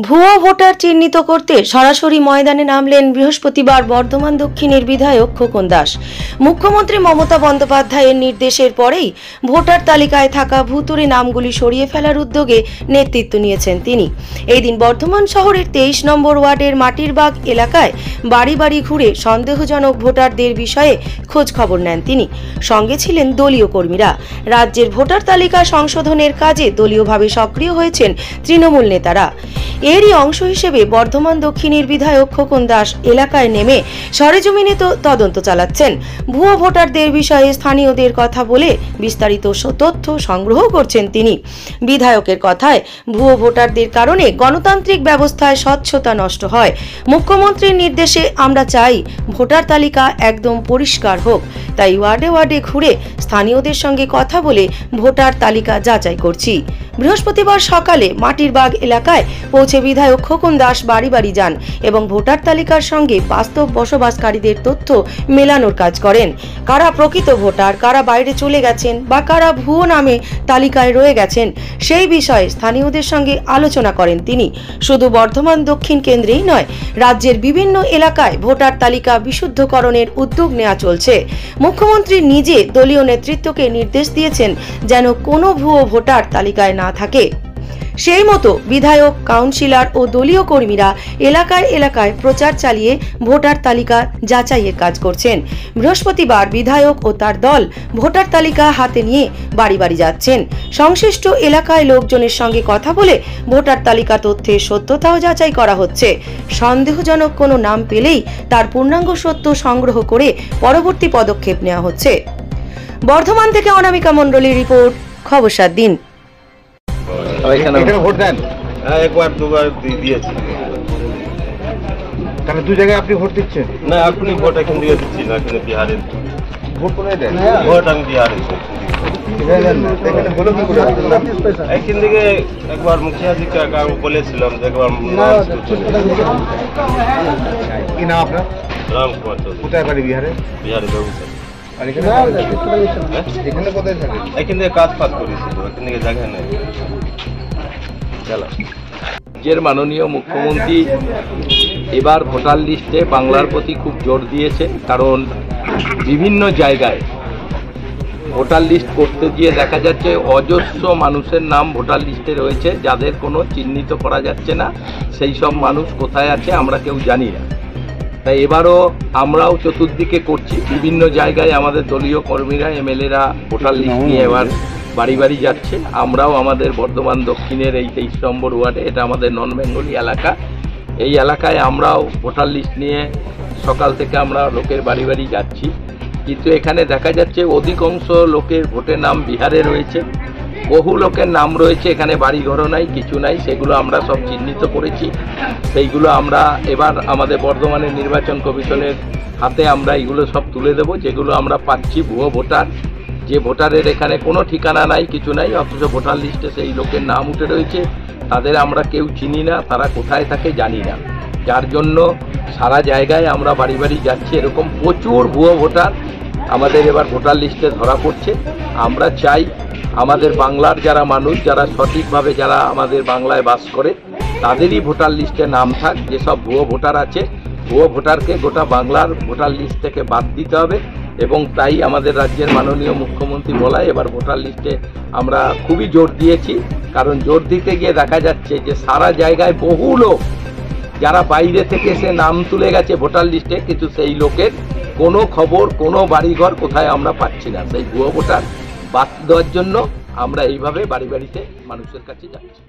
ভুয়ো ভোটার চিহ্নিত করতে সরাসরি ময়দানে নামলেন বৃহস্পতিবার বর্ধমান দক্ষিণের বিধায়ক খোকন দাস। মুখ্যমন্ত্রী মমতা বন্দ্যোপাধ্যায়ের নির্দেশের পরেই ভোটার তালিকায় থাকা ভুতুড়ে নামগুলি সরিয়ে ফেলার উদ্যোগে নেতৃত্ব নিয়েছেন তিনি। এই দিন বর্ধমান শহরের 23 নম্বর ওয়ার্ডের মাটিরবাগ এলাকায় বাড়ি বাড়ি ঘুরে সন্দেহজনক ভোটারদের বিষয়ে খোঁজ খবর নেন তিনি। সঙ্গে ছিলেন দলীয় কর্মীরা। রাজ্যের ভোটার তালিকা সংশোধনের কাজে দলীয়ভাবে সক্রিয় হয়েছেন তৃণমূল নেতারা। এরই অংশ হিসেবে বর্ধমান দক্ষিণের বিধায়ক খোকন দাস এলাকায় নেমে সরেজমিনে তদন্ত চালাচ্ছেন। ভুয়ো ভোটারদের বিষয়ে স্থানীয়দের কথা বলে বিস্তারিত তথ্য সংগ্রহ করছেন তিনি। বিধায়কের কথায়, ভুয়ো ভোটারদের কারণে গণতান্ত্রিক ব্যবস্থায় স্বচ্ছতা নষ্ট হয়। মুখ্যমন্ত্রীর নির্দেশে আমরা চাই ভোটার তালিকা একদম পরিষ্কার হোক। তাই ওয়ার্ডে ওয়ার্ডে ঘুরে স্থানীয়দের সঙ্গে কথা বলে ভোটার তালিকা যাচাই করছি। বৃহস্পতিবার সকালে মাটিরবাগ এলাকায় পৌঁছে বিধায়ক খোকন দাস বাড়ি বাড়ি যান এবং ভোটার তালিকার সঙ্গে বাস্তব বসবাসকারীদের তথ্য মেলানোর কাজ করেন। কারা প্রকৃত ভোটার, কারা বাইরে চলে গেছেন বা কারা ভুয়ো নামে তালিকায় রয়ে গেছেন, সেই বিষয়ে স্থানীয়দের সঙ্গে আলোচনা করেন তিনি। শুধু বর্ধমান দক্ষিণ কেন্দ্রেই নয়, রাজ্যের বিভিন্ন এলাকায় ভোটার তালিকা বিশুদ্ধকরণের উদ্যোগ নেওয়া চলছে। মুখ্যমন্ত্রী নিজে দলীয় নেতৃত্বকে নির্দেশ দিয়েছেন যেন কোনো ভুয়ো ভোটার তালিকায় না থাকে। সেই মতো বিধায়ক, কাউন্সিলর ও দলীয় কর্মীরা এলাকায় এলাকায় প্রচার চালিয়ে ভোটার তালিকা যাচাইয়ের কাজ করছেন। বৃহস্পতিবার বিধায়ক ও তার দল ভোটার তালিকা হাতে নিয়ে বাড়ি বাড়ি যাচ্ছেন। সংশ্লিষ্ট এলাকায় লোকজনের সঙ্গে কথা বলে ভোটার তালিকা তথ্যের সত্যতাও যাচাই করা হচ্ছে। সন্দেহজনক কোনো নাম পেলেই তার পূর্ণাঙ্গ সত্য সংগ্রহ করে পরবর্তী পদক্ষেপ নেওয়া হচ্ছে। বর্ধমান থেকে অনামিকা মণ্ডলীর রিপোর্ট, খবর 7 দিন। ভোট দেন? একবার দুবার দিয়েছি। তাহলে দু জায়গায় আপনি ভোট দিচ্ছেন? না, আপনি ভোট এখন দিয়ে দিচ্ছি না, এখানে বিহারে ভোট কোথায় দেন? ভোট আমি বিহারে। এখান থেকে একবার মুখিয়াজিকে বলেছিলাম যে একবার কি নাম আপনার? রামকুমার চৌধুরী। কোথায় বাড়ি? বিহারে। বিহারে বেগুসরাই। এখানে কোথায় থাকে? এখান থেকে কাজ ফাজ করেছিল, এখান থেকে জায়গা নেই। রাজ্যের মাননীয় মুখ্যমন্ত্রী এবার ভোটার লিস্টে বাংলার প্রতি খুব জোর দিয়েছে, কারণ বিভিন্ন জায়গায় ভোটার লিস্ট করতে গিয়ে দেখা যাচ্ছে অজস্র মানুষের নাম ভোটার লিস্টে রয়েছে যাদের কোনো চিহ্নিত করা যাচ্ছে না। সেই সব মানুষ কোথায় আছে আমরা কেউ জানি না। তাই এবারও আমরাও চতুর্দিকে করছি, বিভিন্ন জায়গায় আমাদের দলীয় কর্মীরা, এমএলএরা ভোটার লিস্ট নিয়ে এবার বাড়ি বাড়ি যাচ্ছে। আমরাও আমাদের বর্ধমান দক্ষিণের এই 23 নম্বর ওয়ার্ডে, এটা আমাদের নন বেঙ্গলি এলাকা, এই এলাকায় আমরাও ভোটার লিস্ট নিয়ে সকাল থেকে আমরা লোকের বাড়ি বাড়ি যাচ্ছি। কিন্তু এখানে দেখা যাচ্ছে অধিকাংশ লোকের ভোটের নাম বিহারে রয়েছে, বহু লোকের নাম রয়েছে এখানে বাড়িঘরও নাই, কিছু নাই। সেগুলো আমরা সব চিহ্নিত করেছি। সেইগুলো আমরা এবার আমাদের বর্ধমানের নির্বাচন কমিশনের হাতে আমরা এগুলো সব তুলে দেব, যেগুলো আমরা পাচ্ছি ভুয়ো ভোটার, যে ভোটারের এখানে কোনো ঠিকানা নাই, কিছু নাই, অথচ ভোটার লিস্টে সেই লোকের নাম উঠে রয়েছে। তাদের আমরা কেউ চিনি না, তারা কোথায় থাকে জানি না। যার জন্য সারা জায়গায় আমরা বাড়ি বাড়ি যাচ্ছি। এরকম প্রচুর ভুয়ো ভোটার আমাদের এবার ভোটার লিস্টে ধরা পড়ছে। আমরা চাই আমাদের বাংলার যারা মানুষ, যারা সঠিকভাবে যারা আমাদের বাংলায় বাস করে, তাদেরই ভোটার লিস্টে নাম থাক। যেসব ভুয়ো ভোটার আছে, ভুয়ো ভোটারকে গোটা বাংলার ভোটার লিস্ট থেকে বাদ দিতে হবে। এবং তাই আমাদের রাজ্যের মাননীয় মুখ্যমন্ত্রী বলায় এবার ভোটার লিস্টে আমরা খুবই জোর দিয়েছি। কারণ জোর দিতে গিয়ে দেখা যাচ্ছে যে সারা জায়গায় বহু লোক যারা বাইরে থেকে এসে নাম তুলে গেছে ভোটার লিস্টে, কিন্তু সেই লোকের কোনো খবর, কোনো বাড়িঘর কোথায় আমরা পাচ্ছি না। সেই ভুয়ো ভোটার বাদ দেওয়ার জন্য আমরা এইভাবে বাড়ি বাড়িতে মানুষের কাছে যাচ্ছি।